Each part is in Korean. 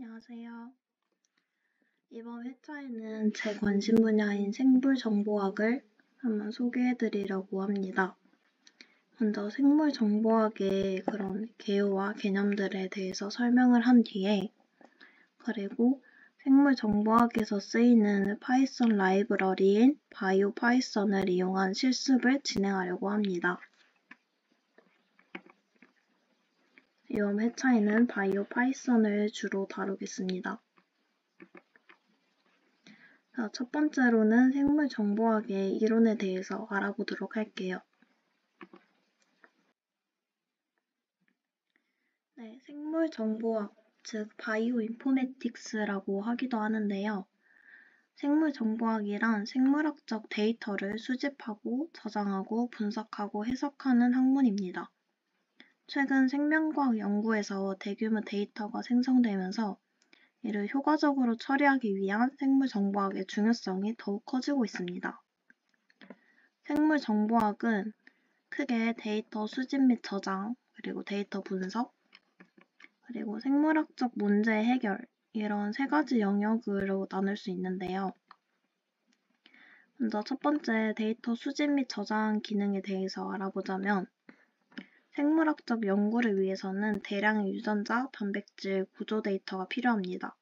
안녕하세요. 이번 회차에는 제 관심 분야인 생물정보학을 한번 소개해드리려고 합니다. 먼저 생물정보학의 그런 개요와 개념들에 대해서 설명을 한 뒤에, 그리고 생물정보학에서 쓰이는 파이썬 라이브러리인 바이오 파이썬을 이용한 실습을 진행하려고 합니다. 이번 회차에는 바이오 파이썬을 주로 다루겠습니다. 첫 번째로는 생물정보학의 이론에 대해서 알아보도록 할게요. 네, 생물정보학, 즉 바이오인포메틱스라고 하기도 하는데요. 생물정보학이란 생물학적 데이터를 수집하고 저장하고 분석하고 해석하는 학문입니다. 최근 생명과학 연구에서 대규모 데이터가 생성되면서 이를 효과적으로 처리하기 위한 생물정보학의 중요성이 더욱 커지고 있습니다. 생물정보학은 크게 데이터 수집 및 저장, 그리고 데이터 분석, 그리고 생물학적 문제 해결, 이런 세 가지 영역으로 나눌 수 있는데요. 먼저 첫 번째 데이터 수집 및 저장 기능에 대해서 알아보자면, 생물학적 연구를 위해서는 대량의 유전자, 단백질, 구조 데이터가 필요합니다.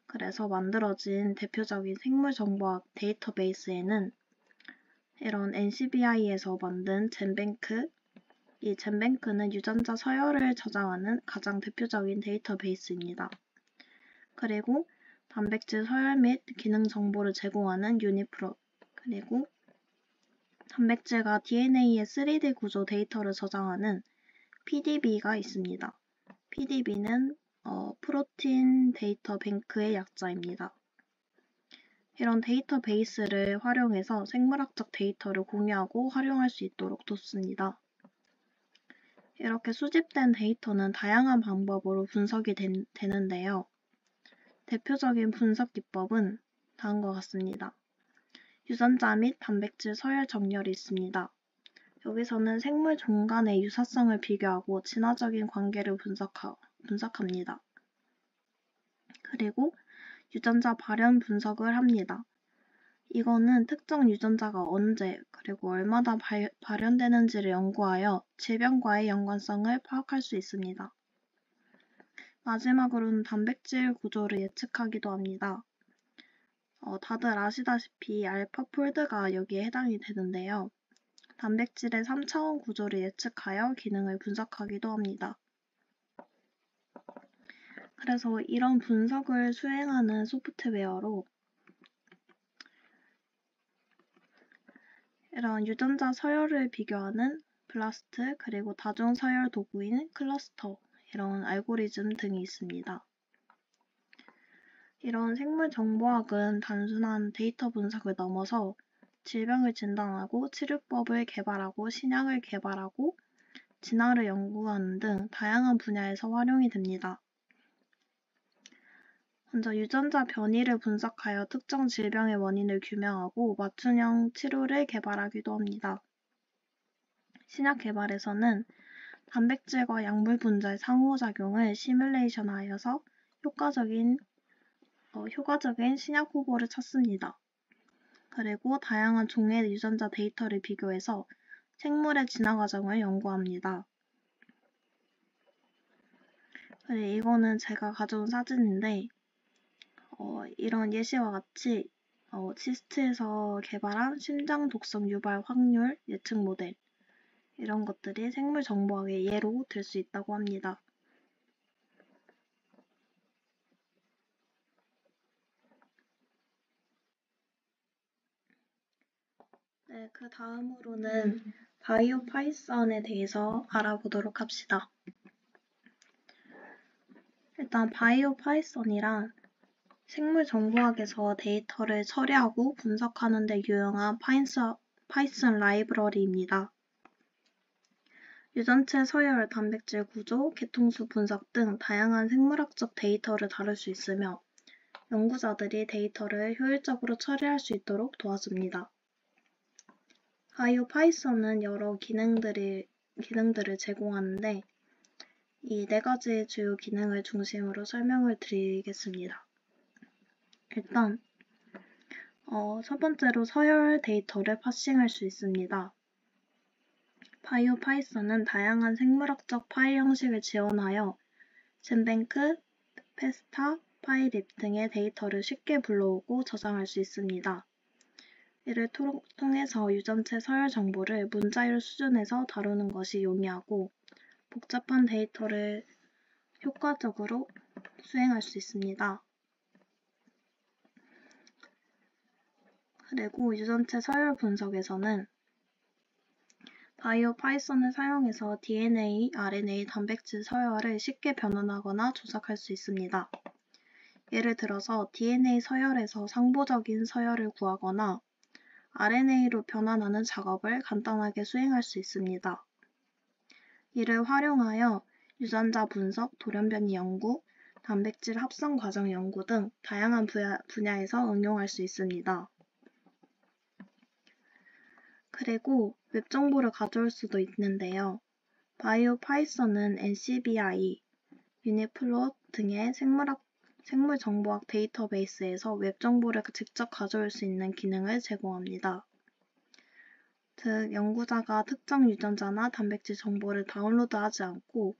그래서 만들어진 대표적인 생물정보학 데이터베이스에는 이런 NCBI에서 만든 젠뱅크, 이 젠뱅크는 유전자 서열을 저장하는 가장 대표적인 데이터베이스입니다. 그리고 단백질 서열 및 기능 정보를 제공하는 유니프롯, 그리고 단백질과 DNA의 3D 구조 데이터를 저장하는 PDB가 있습니다. PDB는 프로틴 데이터 뱅크의 약자입니다. 이런 데이터베이스를 활용해서 생물학적 데이터를 공유하고 활용할 수 있도록 돕습니다. 이렇게 수집된 데이터는 다양한 방법으로 분석이 되는데요. 대표적인 분석 기법은 다음과 같습니다. 유전자 및 단백질 서열 정렬이 있습니다. 여기서는 생물 종 간의 유사성을 비교하고 진화적인 관계를 분석합니다. 그리고 유전자 발현 분석을 합니다. 이거는 특정 유전자가 언제 그리고 얼마나 발현되는지를 연구하여 질병과의 연관성을 파악할 수 있습니다. 마지막으로는 단백질 구조를 예측하기도 합니다. 다들 아시다시피 알파폴드가 여기에 해당이 되는데요. 단백질의 3차원 구조를 예측하여 기능을 분석하기도 합니다. 그래서 이런 분석을 수행하는 소프트웨어로 이런 유전자 서열을 비교하는 블라스트, 그리고 다중 서열 도구인 클러스터, 이런 알고리즘 등이 있습니다. 이런 생물정보학은 단순한 데이터 분석을 넘어서 질병을 진단하고 치료법을 개발하고 신약을 개발하고 진화를 연구하는 등 다양한 분야에서 활용이 됩니다. 먼저 유전자 변이를 분석하여 특정 질병의 원인을 규명하고 맞춤형 치료를 개발하기도 합니다. 신약 개발에서는 단백질과 약물 분자의 상호작용을 시뮬레이션하여서 효과적인 신약 후보를 찾습니다. 그리고 다양한 종의 유전자 데이터를 비교해서 생물의 진화 과정을 연구합니다. 이거는 제가 가져온 사진인데 이런 예시와 같이 치스트에서 개발한 심장 독성 유발 확률 예측 모델, 이런 것들이 생물 정보학의 예로 들 수 있다고 합니다. 네, 그 다음으로는 바이오 파이썬에 대해서 알아보도록 합시다. 일단 바이오 파이썬이란 생물정보학에서 데이터를 처리하고 분석하는 데 유용한 파이썬 라이브러리입니다. 유전체 서열, 단백질 구조, 개통수 분석 등 다양한 생물학적 데이터를 다룰 수 있으며 연구자들이 데이터를 효율적으로 처리할 수 있도록 도와줍니다. 바이오 파이썬은 여러 기능들을 제공하는데 이 네 가지의 주요 기능을 중심으로 설명을 드리겠습니다. 일단 첫 번째로 서열 데이터를 파싱할 수 있습니다. 바이오파이썬은 다양한 생물학적 파일 형식을 지원하여 젠뱅크, 페스타, 파이립 등의 데이터를 쉽게 불러오고 저장할 수 있습니다. 이를 통해서 유전체 서열 정보를 문자열 수준에서 다루는 것이 용이하고 복잡한 데이터를 효과적으로 수행할 수 있습니다. 그리고 유전체 서열 분석에서는 바이오파이썬을 사용해서 DNA, RNA, 단백질 서열을 쉽게 변환하거나 조작할 수 있습니다. 예를 들어서 DNA 서열에서 상부적인 서열을 구하거나 RNA로 변환하는 작업을 간단하게 수행할 수 있습니다. 이를 활용하여 유전자 분석, 돌연변이 연구, 단백질 합성 과정 연구 등 다양한 분야에서 응용할 수 있습니다. 그리고 웹 정보를 가져올 수도 있는데요. 바이오파이썬은 NCBI, 유니플롯 등의 생물 정보학 데이터베이스에서 웹 정보를 직접 가져올 수 있는 기능을 제공합니다. 즉, 연구자가 특정 유전자나 단백질 정보를 다운로드하지 않고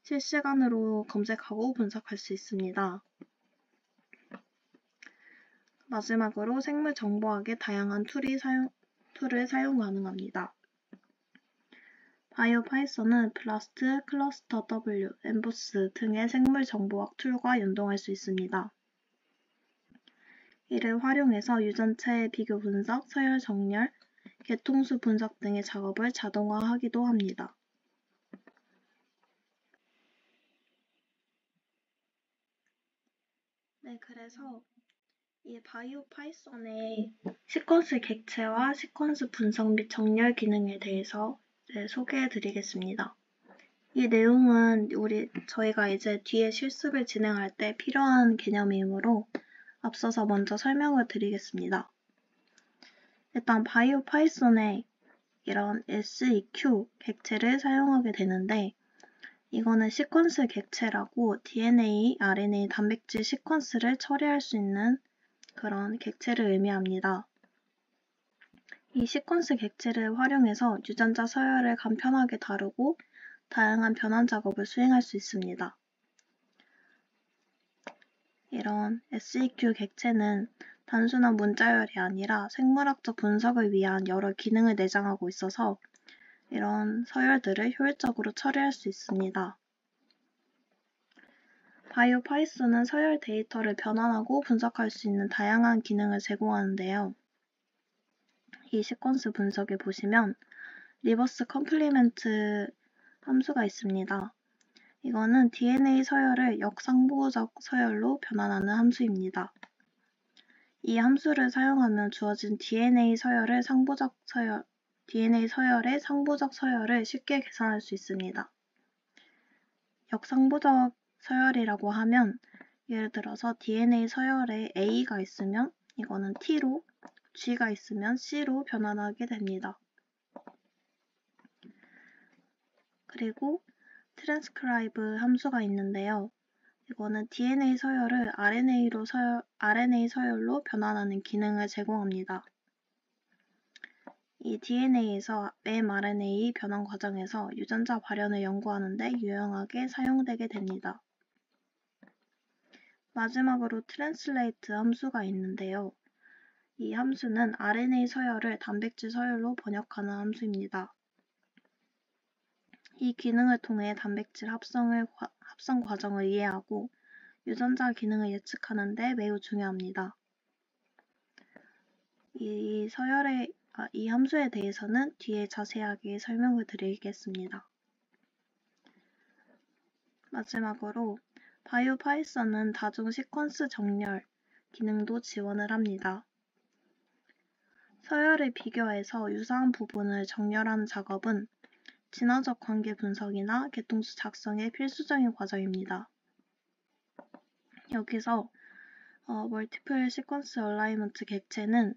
실시간으로 검색하고 분석할 수 있습니다. 마지막으로 생물 정보학의 다양한 툴을 사용 가능합니다. 바이오파이썬은 블라스트, 클러스터 W, 엠보스 등의 생물 정보학 툴과 연동할 수 있습니다. 이를 활용해서 유전체 비교 분석, 서열 정렬, 개통수 분석 등의 작업을 자동화하기도 합니다. 네, 그래서 이 바이오파이썬의 시퀀스 객체와 시퀀스 분석 및 정렬 기능에 대해서 소개해 드리겠습니다. 이 내용은 저희가 이제 뒤에 실습을 진행할 때 필요한 개념이므로 앞서서 먼저 설명을 드리겠습니다. 일단 바이오파이썬에 이런 SEQ 객체를 사용하게 되는데 이거는 시퀀스 객체라고 DNA, RNA, 단백질 시퀀스를 처리할 수 있는 그런 객체를 의미합니다. 이 시퀀스 객체를 활용해서 유전자 서열을 간편하게 다루고 다양한 변환 작업을 수행할 수 있습니다. 이런 SEQ 객체는 단순한 문자열이 아니라 생물학적 분석을 위한 여러 기능을 내장하고 있어서 이런 서열들을 효율적으로 처리할 수 있습니다. 바이오파이썬은 서열 데이터를 변환하고 분석할 수 있는 다양한 기능을 제공하는데요. 이 시퀀스 분석에 보시면 리버스 컴플리멘트 함수가 있습니다. 이거는 DNA 서열을 역상부적 서열로 변환하는 함수입니다. 이 함수를 사용하면 주어진 DNA 서열의 상부적 서열을 쉽게 계산할 수 있습니다. 역상부적 서열이라고 하면 예를 들어서 DNA 서열에 A가 있으면 이거는 T로, G가 있으면 C로 변환하게 됩니다. 그리고 트랜스크라이브 함수가 있는데요. 이거는 DNA 서열을 RNA 서열로 변환하는 기능을 제공합니다. 이 DNA에서 mRNA 변환 과정에서 유전자 발현을 연구하는 데 유용하게 사용되게 됩니다. 마지막으로 트랜슬레이트 함수가 있는데요. 이 함수는 RNA 서열을 단백질 서열로 번역하는 함수입니다. 이 기능을 통해 단백질 합성 과정을 이해하고 유전자 기능을 예측하는 데 매우 중요합니다. 이 함수에 대해서는 뒤에 자세하게 설명을 드리겠습니다. 마지막으로 바이오파이썬은 다중 시퀀스 정렬 기능도 지원을 합니다. 서열을 비교해서 유사한 부분을 정렬하는 작업은 진화적 관계 분석이나 개통수 작성의 필수적인 과정입니다. 여기서 멀티플 시퀀스 얼라이먼트 객체는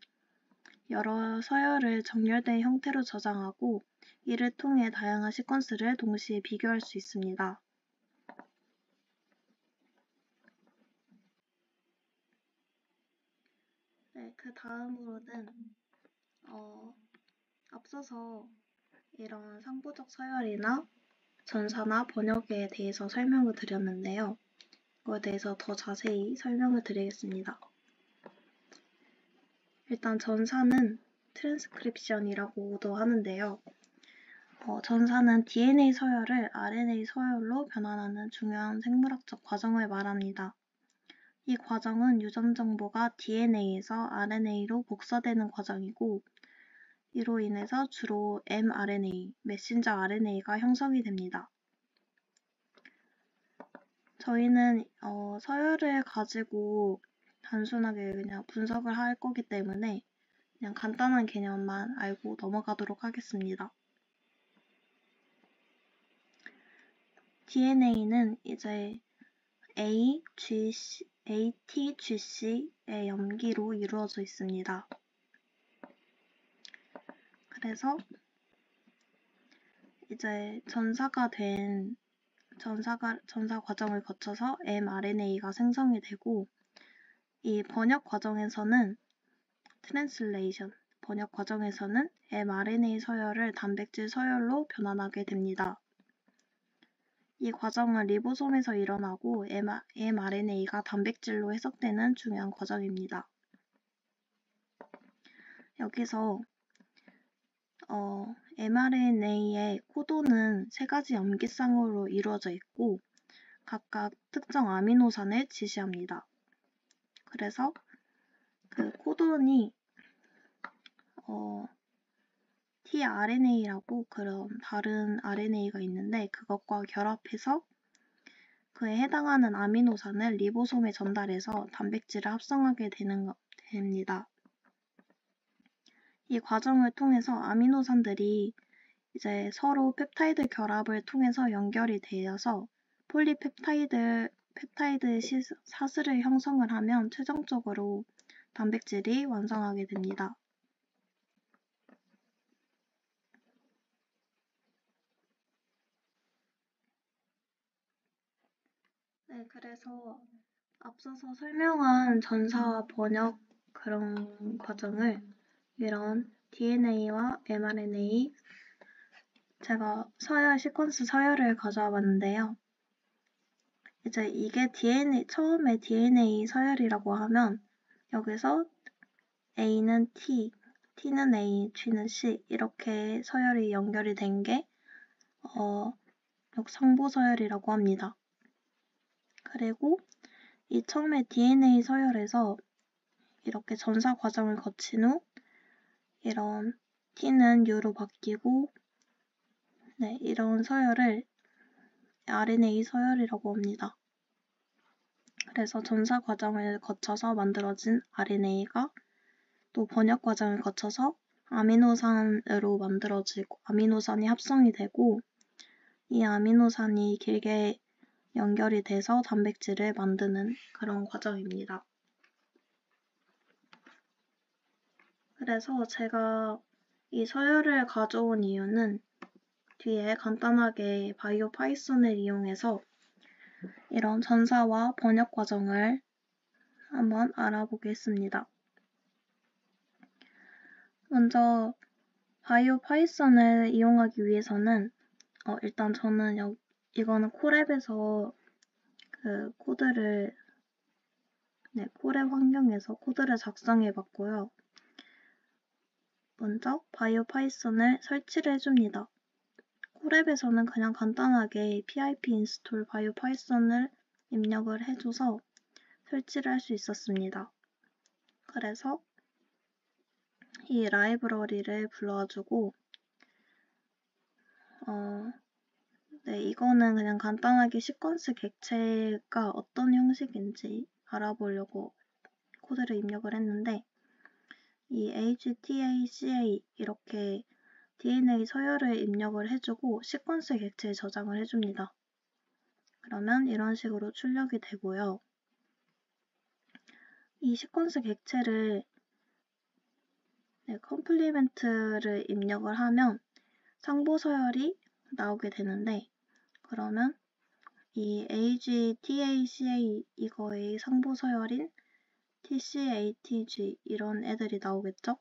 여러 서열을 정렬된 형태로 저장하고 이를 통해 다양한 시퀀스를 동시에 비교할 수 있습니다. 네, 그 다음으로는 앞서서 이런 상부적 서열이나 전사나 번역에 대해서 설명을 드렸는데요. 그거에 대해서 더 자세히 설명을 드리겠습니다. 일단 전사는 트랜스크립션이라고도 하는데요. 전사는 DNA 서열을 RNA 서열로 변환하는 중요한 생물학적 과정을 말합니다. 이 과정은 유전 정보가 DNA에서 RNA로 복사되는 과정이고, 이로 인해서 주로 mRNA, 메신저 RNA가 형성이 됩니다. 저희는 서열을 가지고 단순하게 그냥 분석을 할 거기 때문에 그냥 간단한 개념만 알고 넘어가도록 하겠습니다. DNA는 이제 ATGC의 염기로 이루어져 있습니다. 그래서 이제 전사 과정을 거쳐서 mRNA가 생성이 되고, 이 번역 과정에서는 번역 과정에서는 mRNA 서열을 단백질 서열로 변환하게 됩니다. 이 과정은 리보솜에서 일어나고 mRNA가 단백질로 해석되는 중요한 과정입니다. 여기서 mRNA의 코도는 3가지 염기쌍으로 이루어져 있고 각각 특정 아미노산을 지시합니다. 그래서 그 코돈이 tRNA라고 그런 다른 RNA가 있는데 그것과 결합해서 그에 해당하는 아미노산을 리보솜에 전달해서 단백질을 합성하게 됩니다. 이 과정을 통해서 아미노산들이 이제 서로 펩타이드 결합을 통해서 연결이 되어서 폴리펩타이드 사슬을 형성을 하면 최종적으로 단백질이 완성하게 됩니다. 네, 그래서 앞서서 설명한 전사와 번역 그런 과정을 이런 DNA와 mRNA 제가 시퀀스 서열을 가져와 봤는데요. 이제 이게 처음에 DNA 서열이라고 하면 여기서 A는 T, T는 A, G는 C 이렇게 서열이 연결이 된 게 상부 서열이라고 합니다. 그리고 이 처음에 DNA 서열에서 이렇게 전사 과정을 거친 후 이런 T는 U로 바뀌고 이런 서열을 RNA 서열이라고 합니다. 그래서 전사 과정을 거쳐서 만들어진 RNA가 또 번역 과정을 거쳐서 아미노산으로 만들어지고 아미노산이 합성이 되고 이 아미노산이 길게 연결이 돼서 단백질을 만드는 그런 과정입니다. 그래서 제가 이 서열을 가져온 이유는 뒤에 간단하게 바이오 파이썬을 이용해서 이런 전사와 번역 과정을 한번 알아보겠습니다. 먼저 바이오 파이썬을 이용하기 위해서는 일단 저는 이거는 콜앱에서 그 코랩 환경에서 코드를 작성해 봤고요. 먼저 바이오 파이썬을 설치를 해줍니다. 콜앱에서는 그냥 간단하게 pip install 바이오 파이썬을 입력을 해줘서 설치를 할 수 있었습니다. 그래서 이 라이브러리를 불러주고 이거는 그냥 간단하게 시퀀스 객체가 어떤 형식인지 알아보려고 코드를 입력을 했는데 이 HTACA 이렇게 DNA 서열을 입력을 해주고 시퀀스 객체 저장을 해줍니다. 그러면 이런 식으로 출력이 되고요. 이 시퀀스 객체를 컴플리멘트를 입력을 하면 상부 서열이 나오게 되는데 그러면 이 HTACA 이거의 상부 서열인 TCATG 이런 애들이 나오겠죠?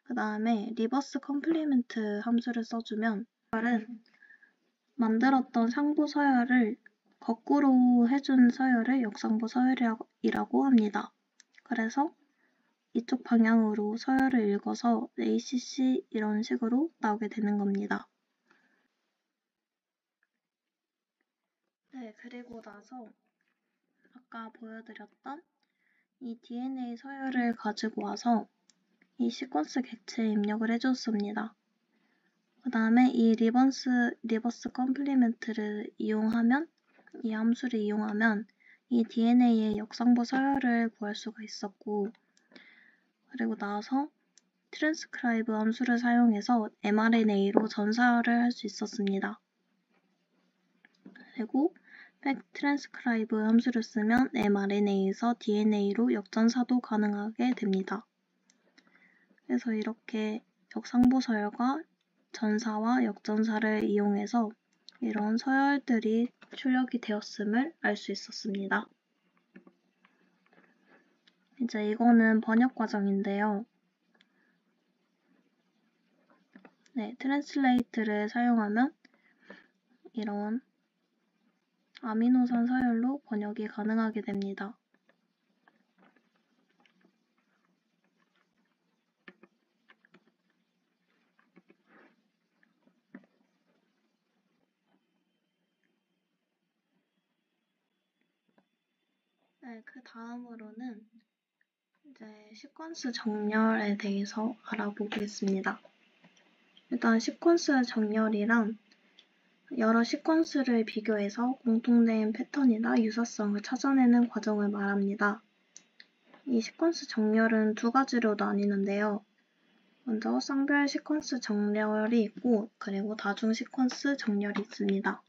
그 다음에 리버스 컴플리멘트 함수를 써주면 만들었던 상부 서열을 거꾸로 해준 서열을 역상부 서열이라고 합니다. 그래서 이쪽 방향으로 서열을 읽어서 ACC 이런 식으로 나오게 되는 겁니다. 네, 그리고 나서 아까 보여드렸던 이 DNA 서열을 가지고 와서 이 시퀀스 객체에 입력을 해줬습니다. 그 다음에 이 리버스 컴플리멘트를 이용하면, 이 함수를 이용하면 이 DNA의 역상부 서열을 구할 수가 있었고, 그리고 나서 트랜스크라이브 함수를 사용해서 mRNA로 전사를 할 수 있었습니다. 그리고 백 트랜스크라이브 함수를 쓰면 mRNA에서 DNA로 역전사도 가능하게 됩니다. 그래서 이렇게 역상부 서열과 전사와 역전사를 이용해서 이런 서열들이 출력이 되었음을 알 수 있었습니다. 이제 이거는 번역 과정인데요. 네, 트랜슬레이트를 사용하면 이런 아미노산 서열로 번역이 가능하게 됩니다. 네, 그 다음으로는 이제 시퀀스 정렬에 대해서 알아보겠습니다. 일단 시퀀스 정렬이란 여러 시퀀스를 비교해서 공통된 패턴이나 유사성을 찾아내는 과정을 말합니다. 이 시퀀스 정렬은 두 가지로 나뉘는데요. 먼저 쌍별 시퀀스 정렬이 있고, 그리고 다중 시퀀스 정렬이 있습니다.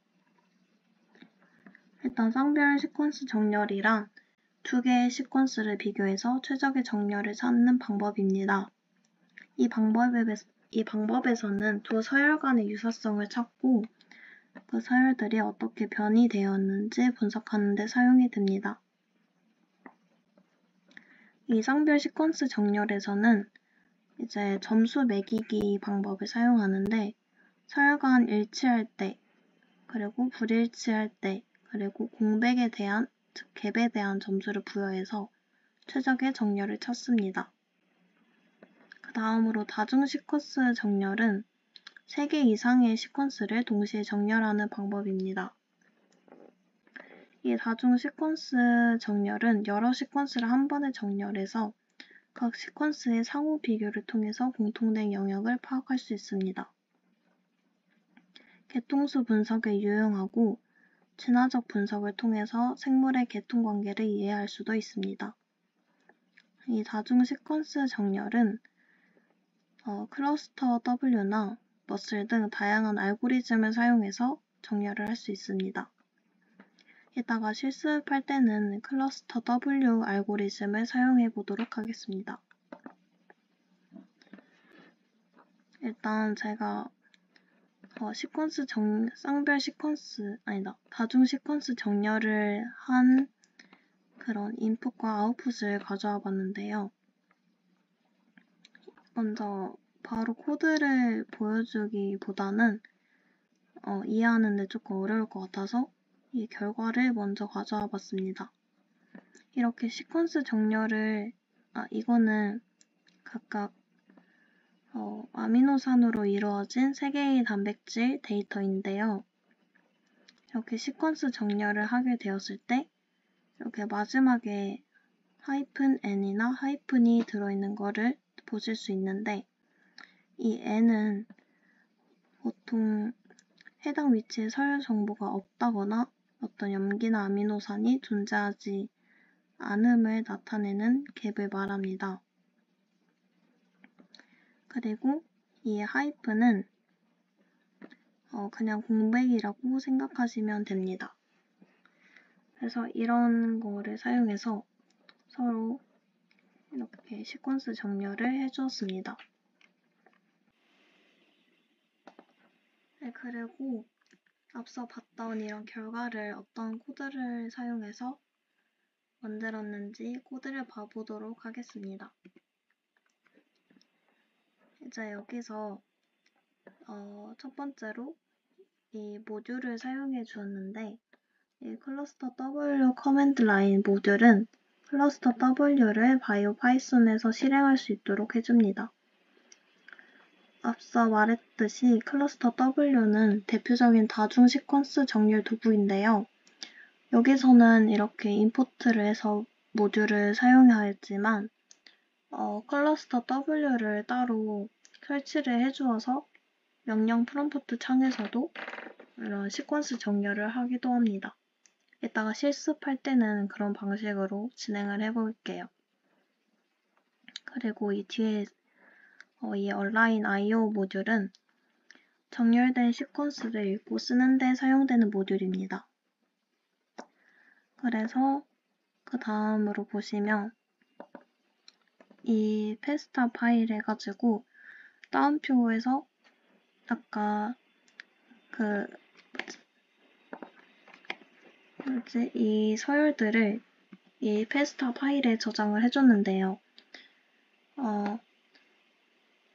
일단 쌍별 시퀀스 정렬이란 두 개의 시퀀스를 비교해서 최적의 정렬을 찾는 방법입니다. 이 방법에서는 두 서열 간의 유사성을 찾고 그 서열들이 어떻게 변이되었는지 분석하는 데 사용이 됩니다. 이 쌍별 시퀀스 정렬에서는 이제 점수 매기기 방법을 사용하는데 서열 간 일치할 때, 그리고 불일치할 때, 그리고 공백에 대한, 즉 갭에 대한 점수를 부여해서 최적의 정렬을 찾습니다. 그 다음으로 다중 시퀀스 정렬은 3개 이상의 시퀀스를 동시에 정렬하는 방법입니다. 이 다중 시퀀스 정렬은 여러 시퀀스를 한 번에 정렬해서 각 시퀀스의 상호 비교를 통해서 공통된 영역을 파악할 수 있습니다. 개통수 분석에 유용하고 진화적 분석을 통해서 생물의 개통 관계를 이해할 수도 있습니다. 이 다중 시퀀스 정렬은 클러스터 W나 머슬 등 다양한 알고리즘을 사용해서 정렬을 할 수 있습니다. 이따가 실습할 때는 클러스터 W 알고리즘을 사용해 보도록 하겠습니다. 일단 제가 다중 시퀀스 정렬을 한 그런 인풋과 아웃풋을 가져와 봤는데요. 먼저 바로 코드를 보여주기보다는 이해하는 데 조금 어려울 것 같아서 이 결과를 먼저 가져와 봤습니다. 이렇게 시퀀스 정렬을, 이거는 각각 아미노산으로 이루어진 3개의 단백질 데이터인데요. 이렇게 시퀀스 정렬을 하게 되었을 때 이렇게 마지막에 -n이나 하이픈이 들어있는 거를 보실 수 있는데 이 n은 보통 해당 위치에 서열 정보가 없다거나 어떤 염기나 아미노산이 존재하지 않음을 나타내는 갭을 말합니다. 그리고 이 하이픈은 그냥 공백이라고 생각하시면 됩니다. 그래서 이런 거를 사용해서 서로 이렇게 시퀀스 정렬을 해주었습니다. 네, 그리고 앞서 봤던 이런 결과를 어떤 코드를 사용해서 만들었는지 코드를 봐보도록 하겠습니다. 이제 여기서 첫 번째로 이 모듈을 사용해 주었는데 이 클러스터 W 커맨드 라인 모듈은 클러스터 W를 바이오 파이썬에서 실행할 수 있도록 해줍니다. 앞서 말했듯이 클러스터 W는 대표적인 다중 시퀀스 정렬 도구인데요. 여기서는 이렇게 임포트를 해서 모듈을 사용하였지만 클러스터 W를 따로 설치를 해주어서 명령 프롬프트 창에서도 이런 시퀀스 정렬을 하기도 합니다. 이따가 실습할 때는 그런 방식으로 진행을 해볼게요. 그리고 이 뒤에 이 align IO 모듈은 정렬된 시퀀스를 읽고 쓰는 데 사용되는 모듈입니다. 그래서 그 다음으로 보시면 이 페스타 파일 해가지고 다운표에서 아까 이 서열들을 이 페스타 파일에 저장을 해줬는데요.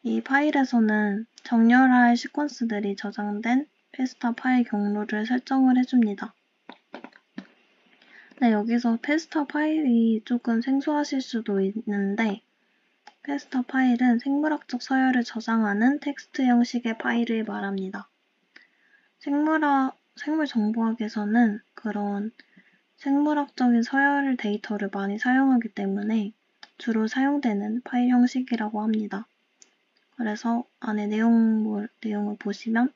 이 파일에서는 정렬할 시퀀스들이 저장된 페스타 파일 경로를 설정을 해줍니다. 네, 여기서 페스타 파일이 조금 생소하실 수도 있는데 페스타 파일은 생물학적 서열을 저장하는 텍스트 형식의 파일을 말합니다. 생물정보학에서는 그런 생물학적인 서열 데이터를 많이 사용하기 때문에 주로 사용되는 파일 형식이라고 합니다. 그래서 안에 내용을 보시면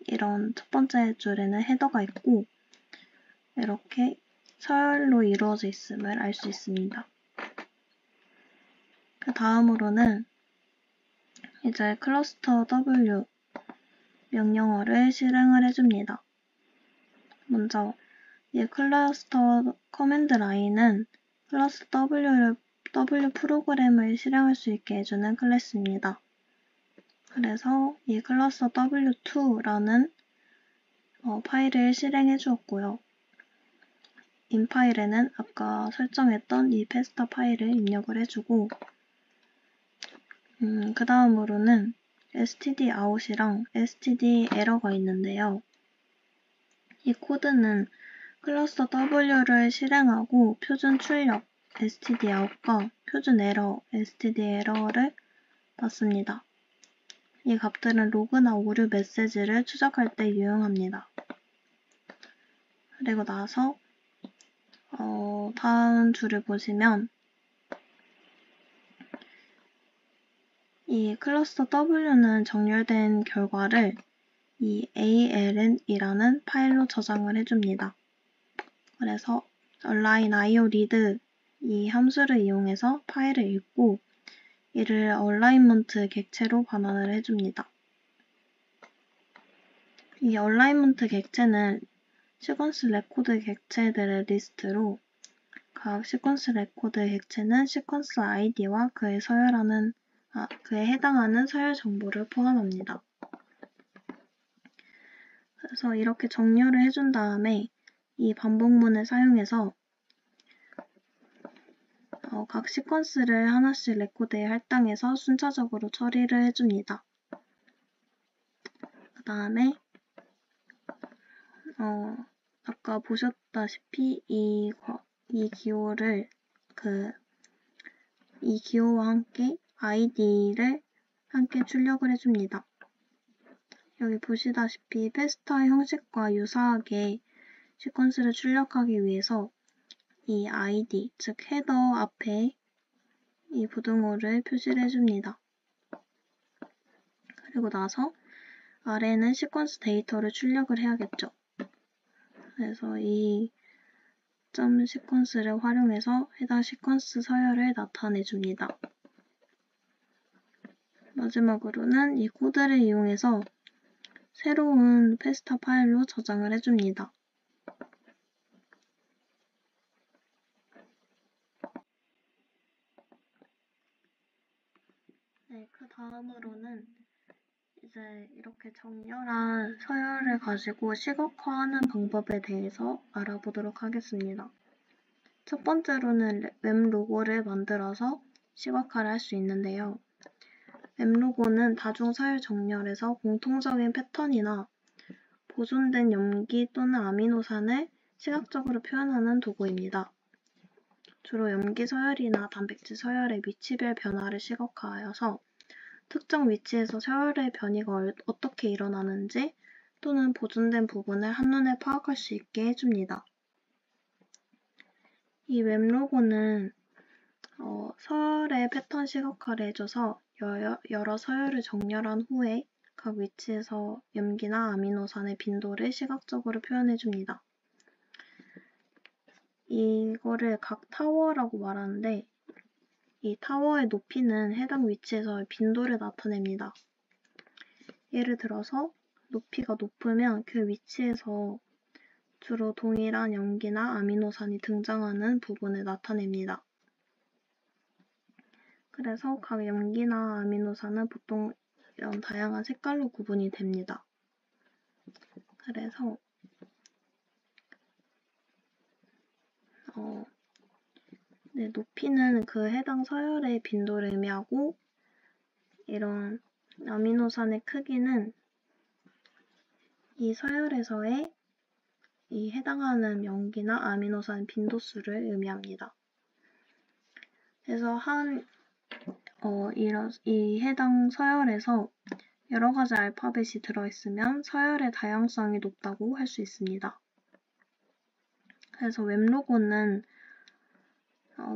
이런 첫 번째 줄에는 헤더가 있고 이렇게 서열로 이루어져 있음을 알 수 있습니다. 그 다음으로는 이제 클러스터 W 명령어를 실행을 해줍니다. 먼저 이 클러스터 커맨드 라인은 클러스터 W 프로그램을 실행할 수 있게 해주는 클래스입니다. 그래서 이 클러스터 W2라는 파일을 실행해 주었고요. 인 파일에는 아까 설정했던 이 페스타 파일을 입력을 해주고 그 다음으로는 stdout이랑 stderror가 있는데요. 이 코드는 클러스터 W를 실행하고 표준 출력 stdout과 표준 에러 stderror를 받습니다. 이 값들은 로그나 오류 메시지를 추적할 때 유용합니다. 그리고 나서 다음 줄을 보시면 이 클러스터 W는 정렬된 결과를 이 ALN이라는 파일로 저장을 해줍니다. 그래서 align IO read 이 함수를 이용해서 파일을 읽고 이를 alignment 객체로 반환을 해줍니다. 이 alignment 객체는 시퀀스 레코드 객체들의 리스트로 각 시퀀스 레코드 객체는 시퀀스 아이디와 그에 해당하는 서열 정보를 포함합니다. 그래서 이렇게 정렬을 해준 다음에 이 반복문을 사용해서 각 시퀀스를 하나씩 레코드에 할당해서 순차적으로 처리를 해줍니다. 그 다음에 아까 보셨다시피 이 기호와 함께 id를 함께 출력을 해줍니다. 여기 보시다시피 페스타 형식과 유사하게 시퀀스를 출력하기 위해서 이 id, 즉 헤더 앞에 이 부등호를 표시를 해줍니다. 그리고 나서 아래는 시퀀스 데이터를 출력을 해야겠죠. 그래서 이 점 시퀀스를 활용해서 해당 시퀀스 서열을 나타내줍니다. 마지막으로는 이 코드를 이용해서 새로운 페스타 파일로 저장을 해줍니다. 네, 그 다음으로는 이제 이렇게 정렬한 서열을 가지고 시각화하는 방법에 대해서 알아보도록 하겠습니다. 첫 번째로는 웹 로고를 만들어서 시각화를 할 수 있는데요. 웹 로고는 다중 서열 정렬에서 공통적인 패턴이나 보존된 염기 또는 아미노산을 시각적으로 표현하는 도구입니다. 주로 염기 서열이나 단백질 서열의 위치별 변화를 시각화하여서 특정 위치에서 서열의 변이가 어떻게 일어나는지 또는 보존된 부분을 한눈에 파악할 수 있게 해줍니다. 이 웹 로고는 서열의 패턴 시각화를 해줘서 여러 서열을 정렬한 후에 각 위치에서 염기나 아미노산의 빈도를 시각적으로 표현해줍니다. 이거를 각 타워라고 말하는데 이 타워의 높이는 해당 위치에서의 빈도를 나타냅니다. 예를 들어서 높이가 높으면 그 위치에서 주로 동일한 염기나 아미노산이 등장하는 부분을 나타냅니다. 그래서 각 염기나 아미노산은 보통 이런 다양한 색깔로 구분이 됩니다. 그래서 높이는 그 해당 서열의 빈도를 의미하고 이런 아미노산의 크기는 이 서열에서의 이 해당하는 염기나 아미노산 빈도수를 의미합니다. 그래서 이 해당 서열에서 여러 가지 알파벳이 들어있으면 서열의 다양성이 높다고 할 수 있습니다. 그래서 웹 로고는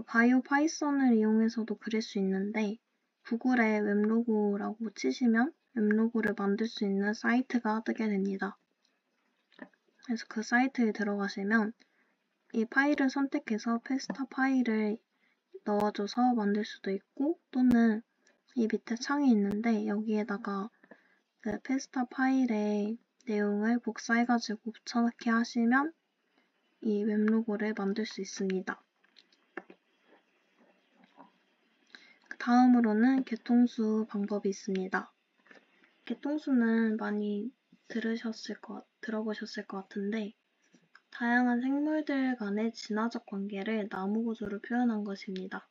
바이오 파이썬을 이용해서도 그릴 수 있는데 구글에 웹 로고라고 치시면 웹 로고를 만들 수 있는 사이트가 뜨게 됩니다. 그래서 그 사이트에 들어가시면 이 파일을 선택해서 페스타 파일을 넣어줘서 만들 수도 있고 또는 이 밑에 창이 있는데 여기에다가 그 페스타 파일의 내용을 복사해가지고 붙여넣기 하시면 이 웹 로고를 만들 수 있습니다. 다음으로는 개통수 방법이 있습니다. 개통수는 많이 들어보셨을 것 같은데 다양한 생물들 간의 진화적 관계를 나무 구조로 표현한 것입니다.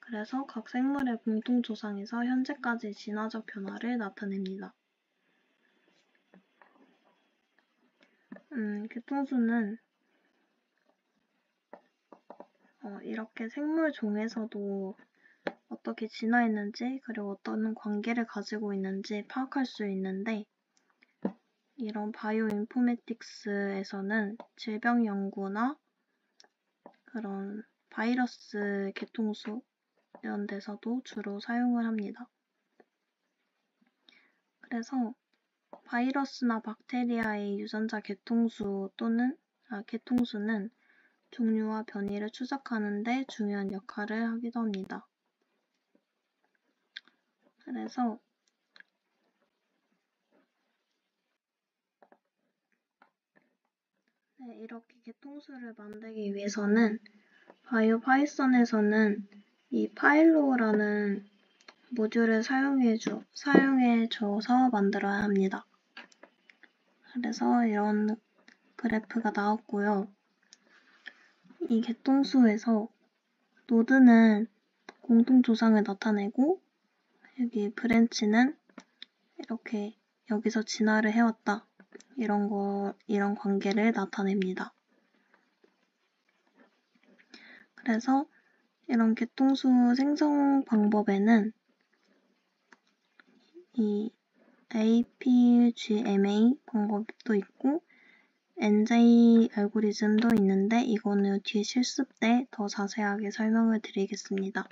그래서 각 생물의 공통 조상에서 현재까지 진화적 변화를 나타냅니다. 개통수는 이렇게 생물 종에서도 어떻게 진화했는지 그리고 어떤 관계를 가지고 있는지 파악할 수 있는데 이런 바이오 인포메틱스에서는 질병 연구나 그런 바이러스 개통수 이런 데서도 주로 사용을 합니다. 그래서 바이러스나 박테리아의 유전자 개통수 또는 개통수는 종류와 변이를 추적하는 데 중요한 역할을 하기도 합니다. 그래서 이렇게 개통수를 만들기 위해서는 바이오 파이썬에서는 이 파일로라는 모듈을 사용해줘서 만들어야 합니다. 그래서 이런 그래프가 나왔고요. 이 개통수에서 노드는 공통 조상을 나타내고 여기 브랜치는 이렇게 여기서 진화를 해왔다. 이런 관계를 나타냅니다. 그래서 이런 개통수 생성 방법에는 이 APGMA 방법도 있고 NJ 알고리즘도 있는데 이거는 뒤에 실습 때 더 자세하게 설명을 드리겠습니다.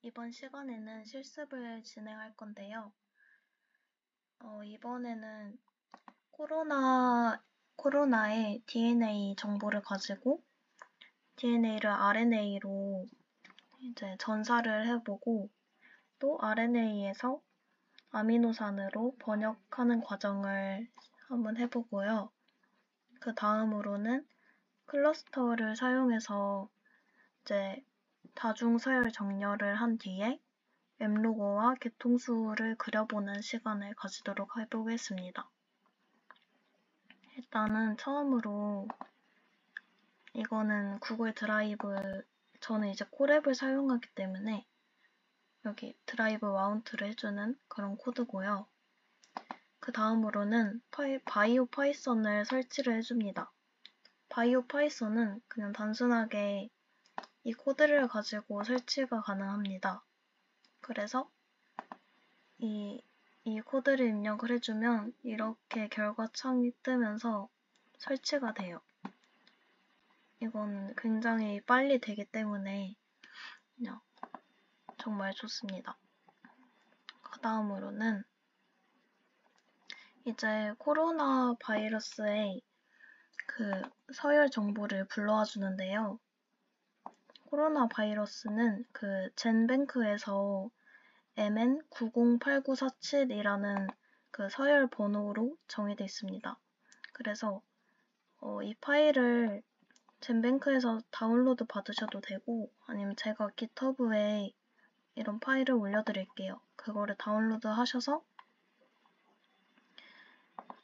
이번 시간에는 실습을 진행할 건데요. 이번에는 코로나의 DNA 정보를 가지고 DNA를 RNA로 이제 전사를 해보고 또 RNA에서 아미노산으로 번역하는 과정을 한번 해보고요. 그 다음으로는 클러스터를 사용해서 이제 다중 서열 정렬을 한 뒤에 M로고와 개통수를 그려보는 시간을 가지도록 해보겠습니다. 일단은 처음으로 이거는 구글 드라이브, 저는 이제 콜앱을 사용하기 때문에 여기 드라이브 마운트를 해주는 그런 코드고요. 그 다음으로는 바이오 파이썬을 설치를 해줍니다. 바이오 파이썬은 그냥 단순하게 이 코드를 가지고 설치가 가능합니다. 그래서 이 코드를 입력을 해주면 이렇게 결과창이 뜨면서 설치가 돼요. 이건 굉장히 빨리 되기 때문에 그냥 정말 좋습니다. 그 다음으로는 이제 코로나 바이러스의 그 서열 정보를 불러와 주는데요. 코로나 바이러스는 그 젠뱅크에서 MN908947이라는 그 서열 번호로 정의되어 있습니다. 그래서 이 파일을 젠뱅크에서 다운로드 받으셔도 되고 아니면 제가 깃허브에 이런 파일을 올려드릴게요. 그거를 다운로드 하셔서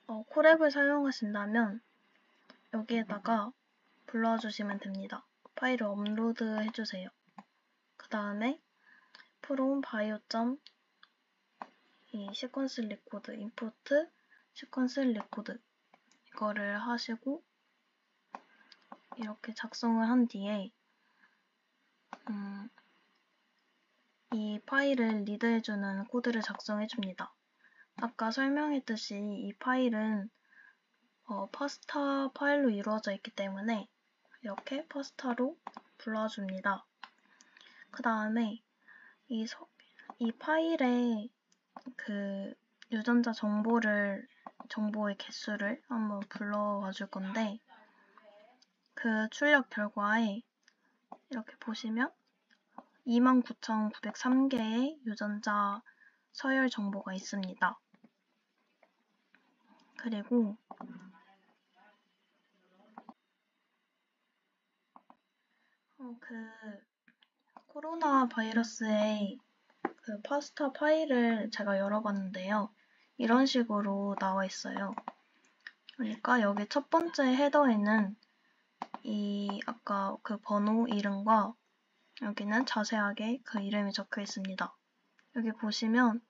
콜앱을 사용하신다면 여기에다가 불러와 주시면 됩니다. 파일을 업로드 해주세요. 그 다음에 from bio. 이 시퀀스 리코드, 임포트 시퀀스 리코드 이거를 하시고 이렇게 작성을 한 뒤에 이 파일을 리드해주는 코드를 작성해줍니다. 아까 설명했듯이 이 파일은 파스타 파일로 이루어져 있기 때문에 이렇게 파스타로 불러줍니다. 그 다음에 이 파일에 그 유전자 정보의 개수를 한번 불러와 줄 건데 그 출력 결과에 이렇게 보시면 29,903개의 유전자 서열 정보가 있습니다. 그리고 그 코로나 바이러스의 그 파스타 파일을 제가 열어봤는데요. 이런 식으로 나와 있어요. 그러니까 여기 첫 번째 헤더에는 이 아까 그 번호 이름과 여기는 자세하게 그 이름이 적혀 있습니다. 여기 보시면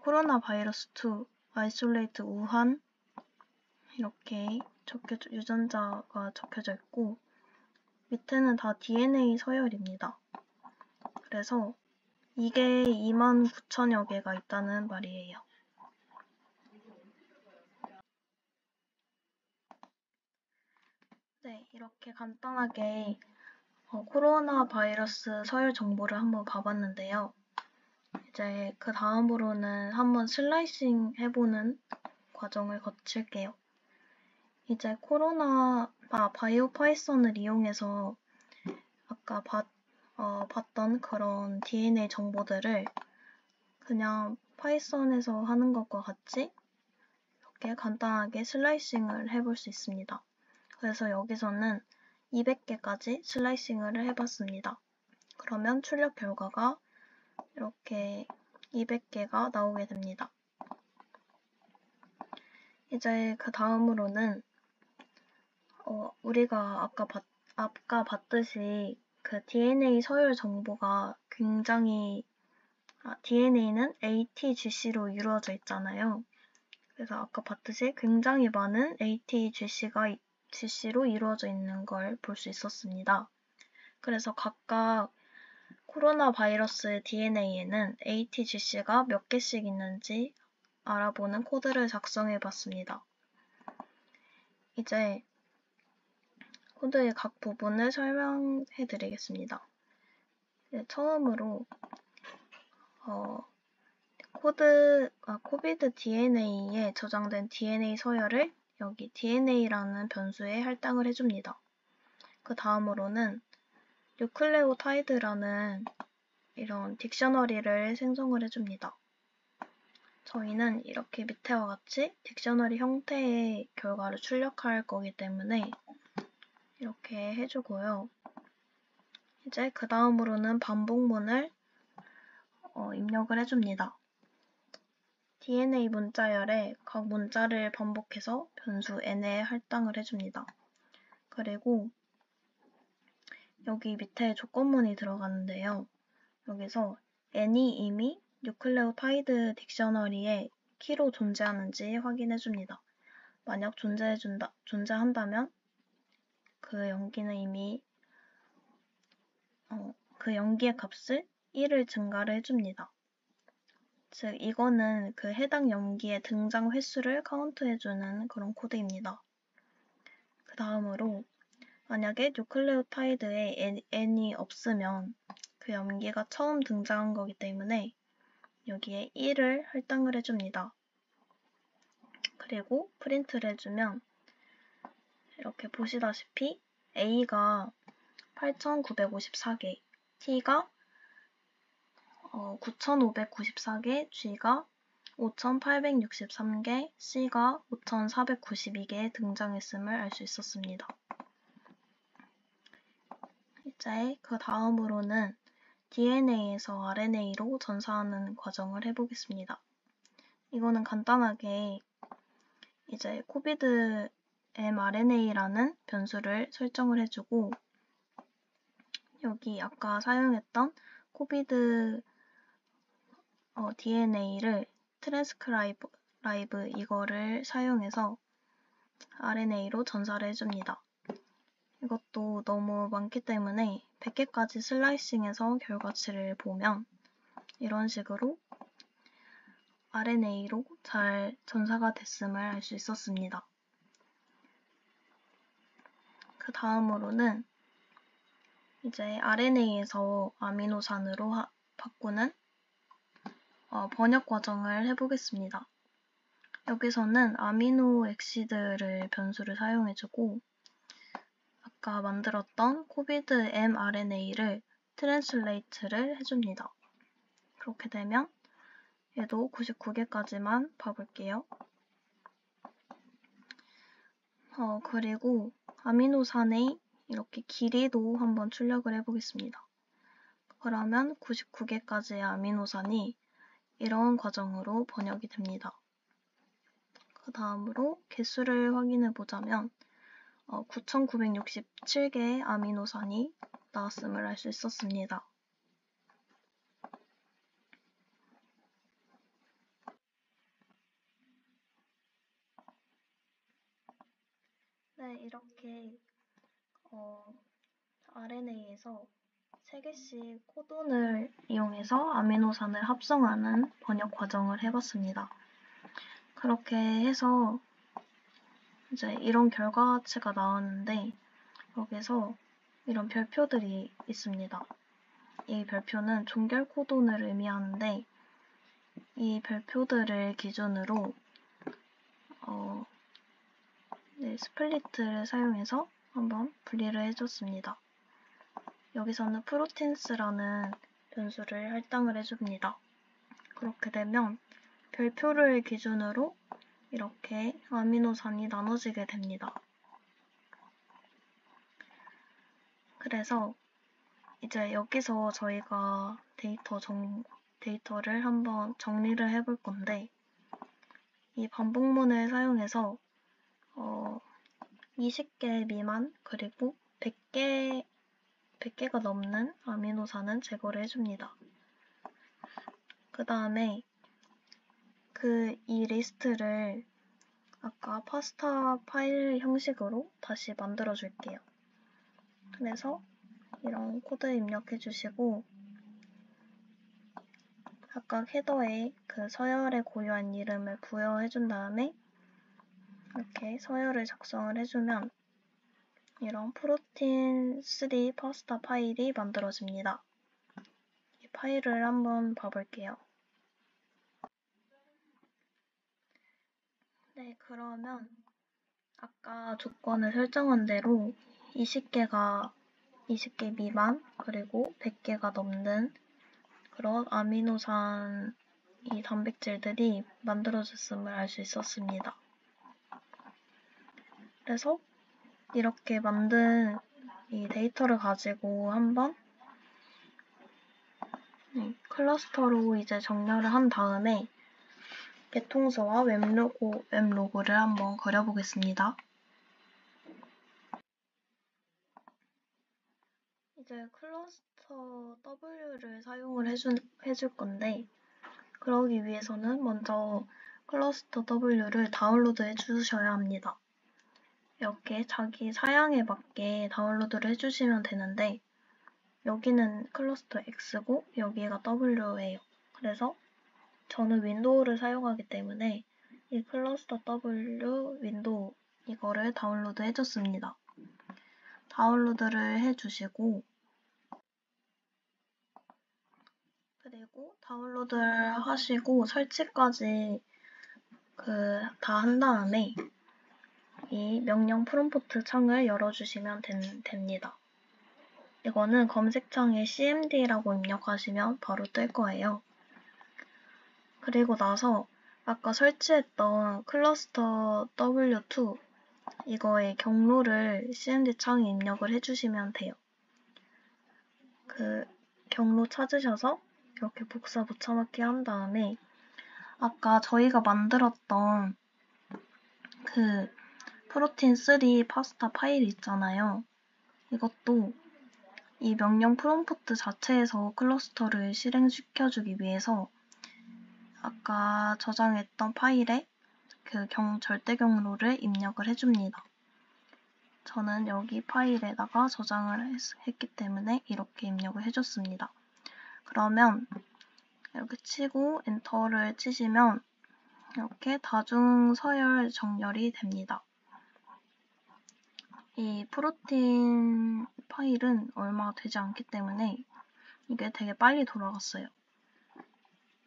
코로나 바이러스 2, 아이솔레이트 우한 이렇게 유전자가 적혀져 있고 밑에는 다 DNA 서열입니다. 그래서 이게 29,000여 개가 있다는 말이에요. 네, 이렇게 간단하게 코로나 바이러스 서열 정보를 한번 봐봤는데요. 이제 그 다음으로는 한번 슬라이싱 해보는 과정을 거칠게요. 이제 바이오 파이썬을 이용해서 아까 봤던 그런 DNA 정보들을 그냥 파이썬에서 하는 것과 같이 이렇게 간단하게 슬라이싱을 해볼 수 있습니다. 그래서 여기서는 200개까지 슬라이싱을 해봤습니다. 그러면 출력 결과가 이렇게 200개가 나오게 됩니다. 이제 그 다음으로는 우리가 아까 봤듯이 그 DNA 서열 정보가 굉장히 DNA는 ATGC로 이루어져 있잖아요. 그래서 아까 봤듯이 굉장히 많은 ATGC로 이루어져 있는 걸 볼 수 있었습니다. 그래서 각각 코로나 바이러스의 DNA에는 ATGC가 몇 개씩 있는지 알아보는 코드를 작성해 봤습니다. 이제 코드의 각 부분을 설명해 드리겠습니다. 처음으로 코비드 DNA에 저장된 DNA 서열을 여기 DNA라는 변수에 할당을 해줍니다. 그 다음으로는 뉴클레오타이드라는 이런 딕셔너리를 생성을 해줍니다. 저희는 이렇게 밑에와 같이 딕셔너리 형태의 결과를 출력할 거기 때문에 이렇게 해주고요. 이제 그 다음으로는 반복문을 입력을 해줍니다. DNA 문자열에 각 문자를 반복해서 변수 n에 할당을 해줍니다. 그리고 여기 밑에 조건문이 들어가는데요. 여기서 n이 이미 뉴클레오타이드 딕셔너리에 키로 존재하는지 확인해줍니다. 만약 존재한다면 그 연기는 이미 그 연기의 값을 1을 증가를 해줍니다. 즉 이거는 그 해당 연기의 등장 횟수를 카운트해주는 그런 코드입니다. 그 다음으로 만약에 뉴클레오타이드에 n이 없으면 그 연기가 처음 등장한 거기 때문에 여기에 1을 할당을 해줍니다. 그리고 프린트를 해주면 이렇게 보시다시피 A가 8,954개, T가 9,594개, G가 5,863개, C가 5,492개 등장했음을 알 수 있었습니다. 이제 그 다음으로는 DNA에서 RNA로 전사하는 과정을 해보겠습니다. 이거는 간단하게 이제 코비드 mRNA라는 변수를 설정을 해주고 여기 아까 사용했던 코비드 DNA를 트랜스크라이브 이거를 사용해서 RNA로 전사를 해줍니다. 이것도 너무 많기 때문에 100개까지 슬라이싱해서 결과치를 보면 이런 식으로 RNA로 잘 전사가 됐음을 알 수 있었습니다. 그 다음으로는 이제 RNA에서 아미노산으로 바꾸는 번역 과정을 해보겠습니다. 여기서는 아미노 엑시드를 변수를 사용해주고 아까 만들었던 코비드 mRNA를 트랜슬레이트를 해줍니다. 그렇게 되면 얘도 99개까지만 봐볼게요. 그리고 아미노산의 이렇게 길이도 한번 출력을 해보겠습니다. 그러면 99개까지의 아미노산이 이런 과정으로 번역이 됩니다. 그 다음으로 개수를 확인해 보자면 9,967개의 아미노산이 나왔음을 알 수 있었습니다. 네, 이렇게 RNA에서 3개씩 코돈을 이용해서 아미노산을 합성하는 번역 과정을 해봤습니다. 그렇게 해서 이제 이런 결과치가 나왔는데 여기서 이런 별표들이 있습니다. 이 별표는 종결 코돈을 의미하는데 이 별표들을 기준으로 스플리트를 사용해서 한번 분리를 해줬습니다. 여기서는 프로틴스라는 변수를 할당을 해줍니다. 그렇게 되면 별표를 기준으로 이렇게 아미노산이 나눠지게 됩니다. 그래서 이제 여기서 저희가 데이터를 한번 정리를 해볼 건데 이 반복문을 사용해서 20개 미만 그리고 100개가 넘는 아미노산은 제거를 해줍니다. 그 다음에 이 리스트를 아까 파스타 파일 형식으로 다시 만들어 줄게요. 그래서 이런 코드 입력해 주시고 각각 헤더에 그 서열에 고유한 이름을 부여해 준 다음에 이렇게 서열을 작성을 해주면 이런 프로틴 3 파스타 파일이 만들어집니다. 이 파일을 한번 봐볼게요. 네, 그러면 아까 조건을 설정한 대로 20개 미만 그리고 100개가 넘는 그런 아미노산 이 단백질들이 만들어졌음을 알 수 있었습니다. 그래서 이렇게 만든 이 데이터를 가지고 한번 클러스터로 이제 정렬을 한 다음에 개통서와 웹로고를 한번 그려보겠습니다. 이제 클러스터 W를 사용을 해줄 건데, 그러기 위해서는 먼저 클러스터 W를 다운로드 해주셔야 합니다. 이렇게 자기 사양에 맞게 다운로드를 해주시면 되는데, 여기는 클러스터 X고 여기가 W예요. 그래서 저는 윈도우를 사용하기 때문에 이 클러스터 W 윈도우 이거를 다운로드 해줬습니다. 다운로드를 해주시고, 그리고 다운로드를 하시고 설치까지 다 한 다음에 이 명령 프롬프트 창을 열어주시면 됩니다. 이거는 검색창에 cmd라고 입력하시면 바로 뜰 거예요. 그리고 나서 아까 설치했던 클러스터 W2 이거의 경로를 cmd 창에 입력을 해주시면 돼요. 그 경로 찾으셔서 이렇게 복사 붙여넣기 한 다음에 아까 저희가 만들었던 그 프로틴3 파스타 파일 있잖아요. 이것도 이 명령 프롬프트 자체에서 클러스터를 실행시켜주기 위해서 아까 저장했던 파일에 그 절대 경로를 입력을 해줍니다. 저는 여기 파일에다가 저장을 했기 때문에 이렇게 입력을 해줬습니다. 그러면 이렇게 치고 엔터를 치시면 이렇게 다중 서열 정렬이 됩니다. 이 프로틴 파일은 얼마 되지 않기 때문에 이게 되게 빨리 돌아갔어요.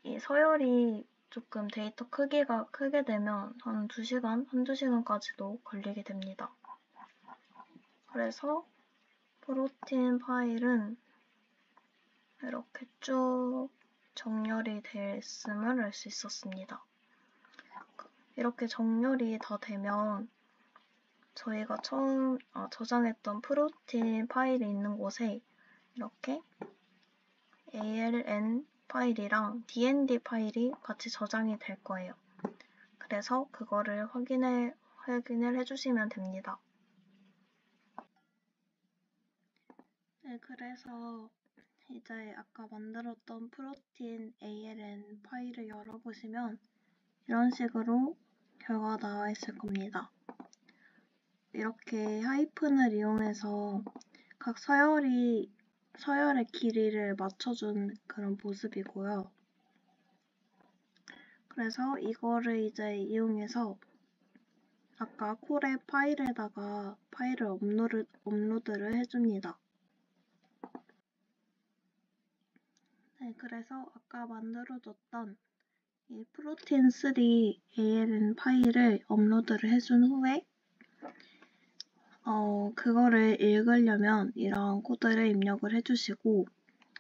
이 서열이 조금 데이터 크기가 크게 되면 한 2시간, 한두 시간까지도 걸리게 됩니다. 그래서 프로틴 파일은 이렇게 쭉 정렬이 됐음을 알 수 있었습니다. 이렇게 정렬이 다 되면 저희가 처음 저장했던 프로틴 파일이 있는 곳에 이렇게 ALN 파일이랑 DND 파일이 같이 저장이 될 거예요. 그래서 그거를 확인을 해주시면 됩니다. 네, 그래서 이제 아까 만들었던 프로틴 ALN 파일을 열어보시면 이런 식으로 결과가 나와 있을 겁니다. 이렇게 하이픈을 이용해서 각 서열의 길이를 맞춰준 그런 모습이고요. 그래서 이거를 이제 이용해서 아까 콜의 파일에다가 파일을 업로드를 해줍니다. 네, 그래서 아까 만들어줬던 이 프로틴3 ALN 파일을 업로드를 해준 후에 그거를 읽으려면 이런 코드를 입력을 해주시고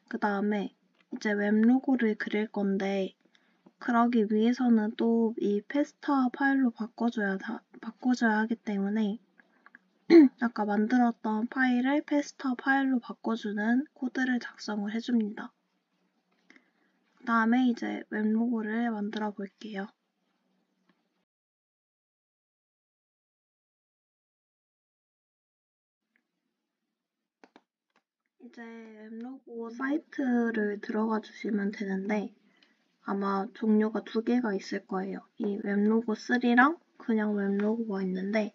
그 다음에 이제 웹로고를 그릴 건데 그러기 위해서는 또 이 페스타 파일로 바꿔줘야 하기 때문에 아까 만들었던 파일을 페스타 파일로 바꿔주는 코드를 작성을 해줍니다. 그 다음에 이제 웹로고를 만들어 볼게요. 이제 웹로고 사이트를 들어가 주시면 되는데 아마 종류가 2개가 있을 거예요. 이 웹로고 3랑 그냥 웹로고가 있는데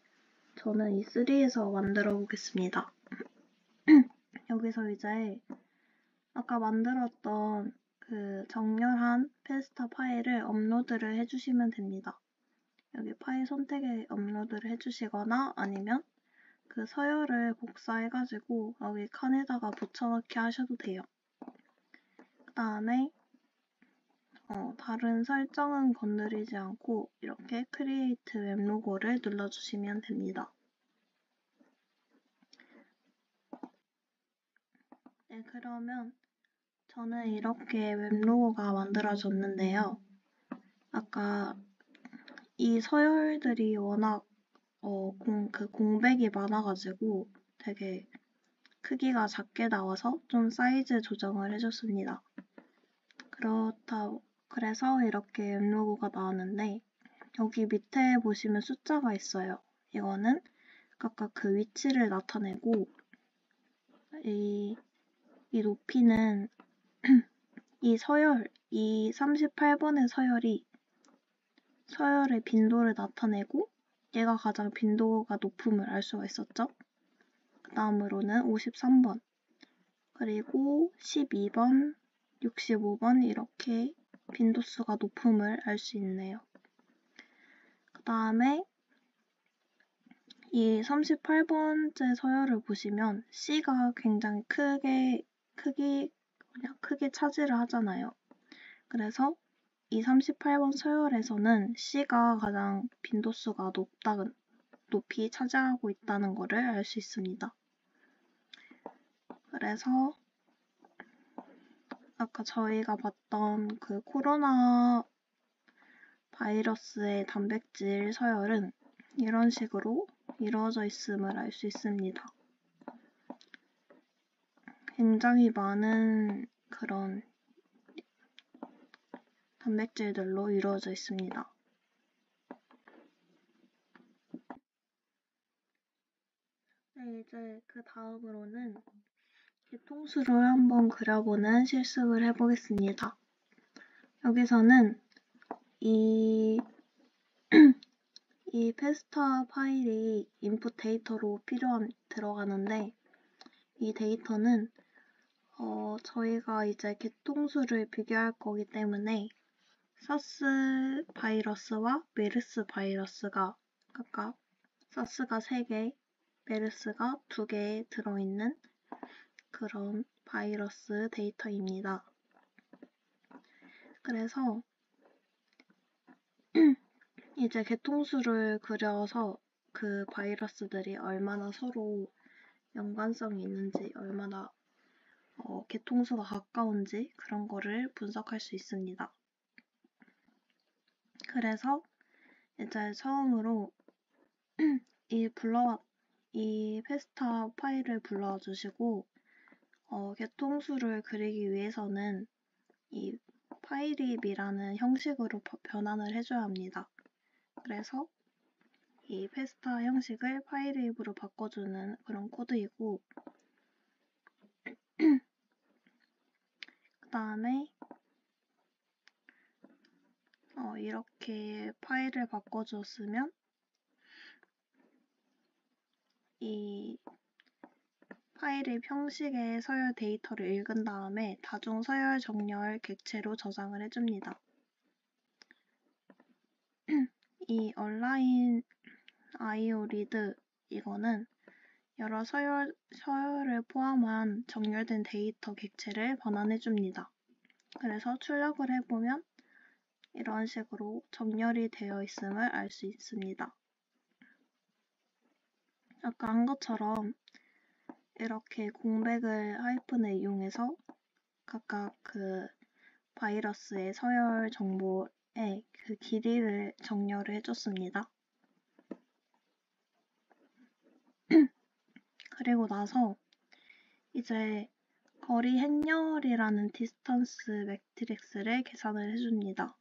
저는 이 3에서 만들어 보겠습니다. 여기서 이제 아까 만들었던 그 정렬한 페스타 파일을 업로드를 해주시면 됩니다. 여기 파일 선택에 업로드를 해주시거나 아니면 그 서열을 복사해가지고 여기 칸에다가 붙여넣기 하셔도 돼요. 그 다음에 다른 설정은 건드리지 않고 이렇게 크리에이트 웹로고를 눌러주시면 됩니다. 네, 그러면 저는 이렇게 웹로고가 만들어졌는데요. 아까 이 서열들이 워낙 공백이 많아가지고 되게 크기가 작게 나와서 좀 사이즈 조정을 해줬습니다. 그래서 이렇게 m로그가 나왔는데 여기 밑에 보시면 숫자가 있어요. 이거는 각각 그 위치를 나타내고 이 높이는 이 38번의 서열의 빈도를 나타내고 얘가 가장 빈도가 높음을 알 수가 있었죠. 그 다음으로는 53번, 그리고 12번, 65번 이렇게 빈도수가 높음을 알 수 있네요. 그 다음에 이 38번째 서열을 보시면 C가 굉장히 크게 차지를 하잖아요. 그래서 이 38번 서열에서는 C가 가장 빈도수가 높이 차지하고 있다는 것을 알 수 있습니다. 그래서 아까 저희가 봤던 그 코로나 바이러스의 단백질 서열은 이런 식으로 이루어져 있음을 알 수 있습니다. 굉장히 많은 그런 단백질들로 이루어져 있습니다. 네, 이제 그 다음으로는 뒤통수를 한번 그려보는 실습을 해보겠습니다. 여기서는 이 페스타 파일이 인풋 데이터로 들어가는데 이 데이터는 저희가 이제 개통수를 비교할 거기 때문에 사스 바이러스와 메르스 바이러스가 각각 사스가 3개, 메르스가 2개 들어있는 그런 바이러스 데이터입니다. 그래서 이제 개통수를 그려서 그 바이러스들이 얼마나 서로 연관성이 있는지, 얼마나 개통수가 가까운지 그런 거를 분석할 수 있습니다. 그래서 이제 처음으로 이 페스타 파일을 불러와 주시고 개통수를 그리기 위해서는 이 파이립이라는 형식으로 변환을 해줘야 합니다. 그래서 이 페스타 형식을 파이립으로 바꿔주는 그런 코드이고 그 다음에 이렇게 파일을 바꿔줬으면 이 파일의 형식의 서열 데이터를 읽은 다음에 다중 서열 정렬 객체로 저장을 해줍니다. 이 얼라인 IO 리드 이거는 여러 서열을 포함한 정렬된 데이터 객체를 변환해줍니다. 그래서 출력을 해보면 이런 식으로 정렬이 되어 있음을 알 수 있습니다. 아까 한 것처럼 이렇게 공백을 하이픈을 이용해서 각각 그 바이러스의 서열 정보의 그 길이를 정렬을 해줬습니다. 그리고 나서 이제 거리 행렬이라는 디스턴스 매트릭스를 계산을 해줍니다.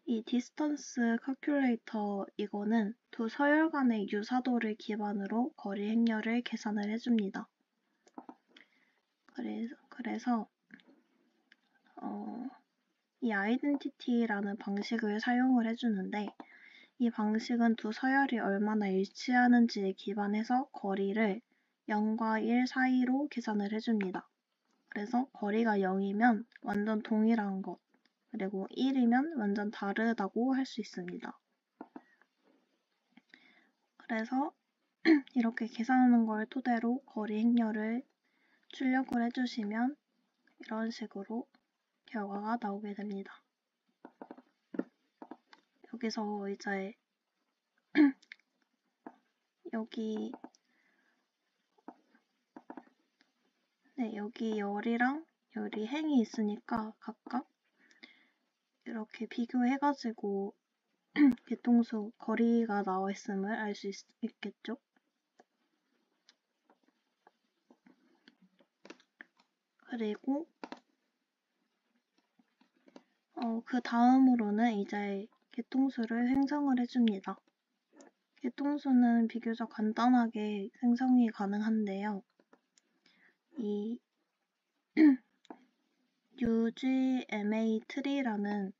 이 디스턴스 calculator 이거는 두 서열 간의 유사도를 기반으로 거리 행렬을 계산을 해줍니다. 그래서 이 identity라는 방식을 사용을 해주는데 이 방식은 두 서열이 얼마나 일치하는지에 기반해서 거리를 0과 1 사이로 계산을 해줍니다. 그래서 거리가 0이면 완전 동일한 것, 그리고 1이면 완전 다르다고 할 수 있습니다. 그래서 이렇게 계산하는 걸 토대로 거리 행렬을 출력을 해주시면 이런 식으로 결과가 나오게 됩니다. 여기서 이제 여기 열이랑 열이 행이 있으니까 각각 이렇게 비교해가지고 개통수 거리가 나와 있음을 알 수 있겠죠? 그리고 그 다음으로는 이제 개통수를 생성을 해줍니다. 개통수는 비교적 간단하게 생성이 가능한데요. 이 UGMA tree라는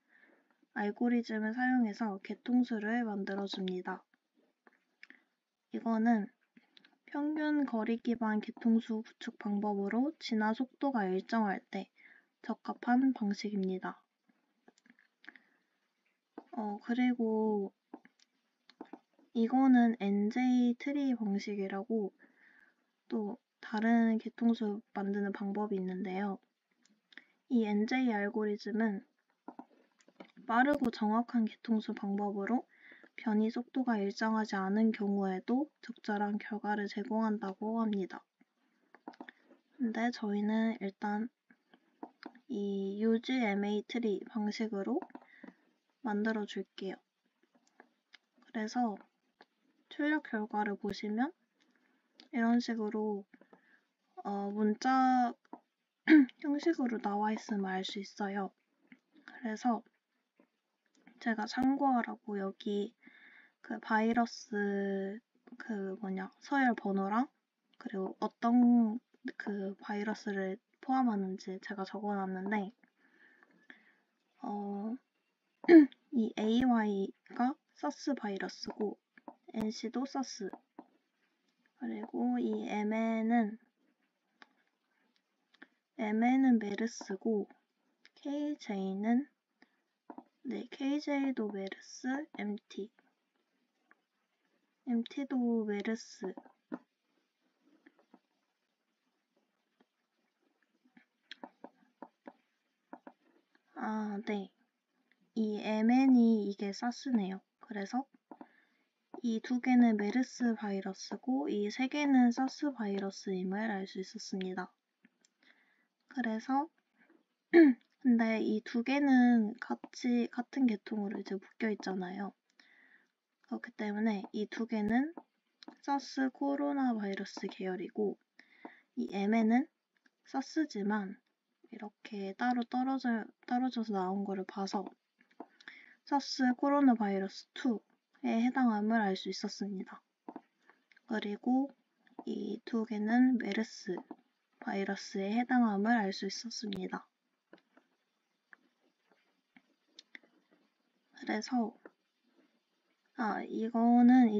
알고리즘을 사용해서 개통수를 만들어줍니다. 이거는 평균 거리 기반 개통수 구축 방법으로 진화 속도가 일정할 때 적합한 방식입니다. 그리고 이거는 NJ 트리 방식이라고 또 다른 개통수 만드는 방법이 있는데요. 이 NJ 알고리즘은 빠르고 정확한 개통수 방법으로 변이 속도가 일정하지 않은 경우에도 적절한 결과를 제공한다고 합니다. 근데 저희는 일단 이 UGMA 트리 방식으로 만들어 줄게요. 그래서 출력 결과를 보시면 이런 식으로 문자 형식으로 나와 있음을 알 수 있어요. 그래서 제가 참고하라고 여기 그 바이러스 서열 번호랑 그리고 어떤 그 바이러스를 포함하는지 제가 적어놨는데 이 AY가 사스 바이러스고 NC도 사스 그리고 이 MN은 메르스고 KJ도 메르스, MT도 메르스. 네. 이 MN이 이게 사스네요. 그래서 이 두 개는 메르스 바이러스고 이 세 개는 사스 바이러스임을 알 수 있었습니다. 그래서 근데 이 두 개는 같은 계통으로 이제 묶여 있잖아요. 그렇기 때문에 이 두 개는 사스 코로나 바이러스 계열이고 이 MN은 사스지만 이렇게 따로 떨어져서 나온 거를 봐서 사스 코로나 바이러스 2에 해당함을 알 수 있었습니다. 그리고 이 두 개는 메르스 바이러스에 해당함을 알 수 있었습니다. 그래서 이거는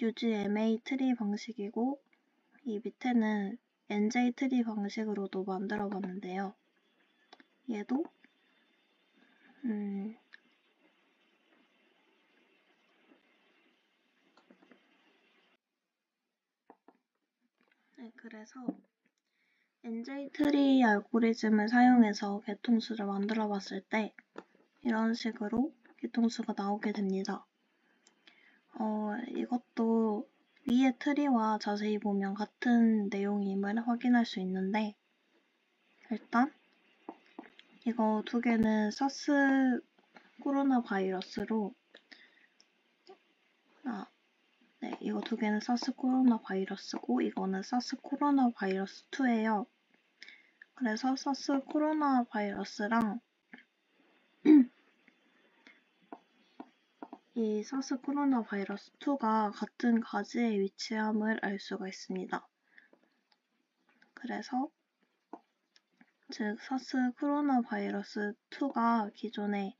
UGMA 트리 방식이고 이 밑에는 NJ 트리 방식으로도 만들어 봤는데요. 얘도 그래서 NJ 트리 알고리즘을 사용해서 개통수를 만들어 봤을 때 이런 식으로 개통수가 나오게 됩니다. 이것도 위의 트리와 자세히 보면 같은 내용임을 확인할 수 있는데 일단 이거 두 개는 사스 코로나 바이러스로 이거 두 개는 사스 코로나 바이러스고 이거는 사스 코로나 바이러스 2예요. 그래서 사스 코로나 바이러스랑 이 사스 코로나 바이러스 2가 같은 가지에 위치함을 알 수가 있습니다. 그래서 즉 사스 코로나 바이러스 2가 기존의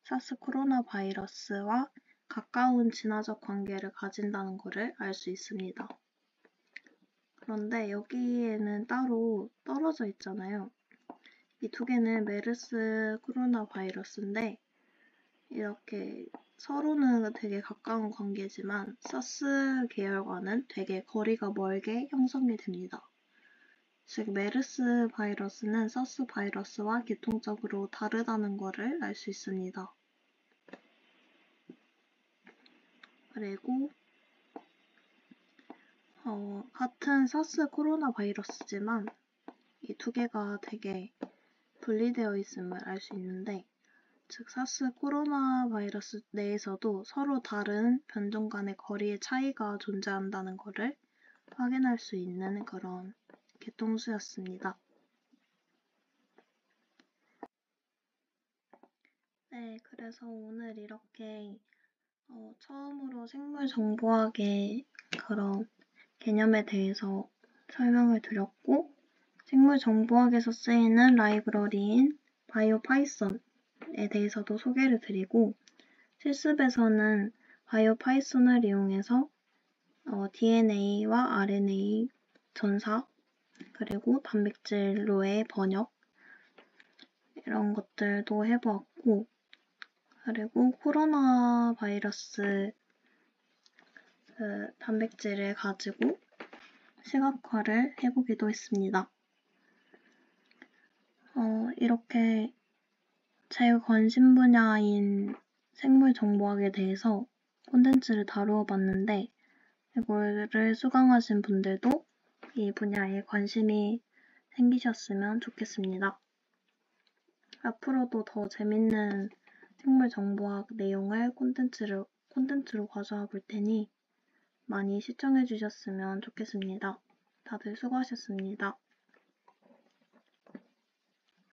사스 코로나 바이러스와 가까운 진화적 관계를 가진다는 것을 알 수 있습니다. 그런데 여기에는 따로 떨어져 있잖아요. 이 두 개는 메르스 코로나 바이러스인데 이렇게 서로는 되게 가까운 관계지만 사스 계열과는 되게 거리가 멀게 형성이 됩니다. 즉 메르스 바이러스는 사스 바이러스와 계통적으로 다르다는 것을 알 수 있습니다. 그리고 같은 사스 코로나 바이러스지만 이 두 개가 되게 분리되어 있음을 알 수 있는데 즉 사스 코로나 바이러스 내에서도 서로 다른 변종 간의 거리의 차이가 존재한다는 것을 확인할 수 있는 그런 개통수였습니다. 네, 그래서 오늘 이렇게 처음으로 생물정보학의 그런 개념에 대해서 설명을 드렸고, 생물정보학에서 쓰이는 라이브러리인 바이오파이썬에 대해서도 소개를 드리고, 실습에서는 바이오파이썬을 이용해서 DNA와 RNA 전사, 그리고 단백질로의 번역, 이런 것들도 해보았고, 그리고 코로나 바이러스 단백질을 가지고 시각화를 해보기도 했습니다. 이렇게 제 관심 분야인 생물정보학에 대해서 콘텐츠를 다루어 봤는데, 이거를 수강하신 분들도 이 분야에 관심이 생기셨으면 좋겠습니다. 앞으로도 더 재밌는 생물정보학 내용을 콘텐츠로 가져와 볼 테니 많이 시청해 주셨으면 좋겠습니다. 다들 수고하셨습니다.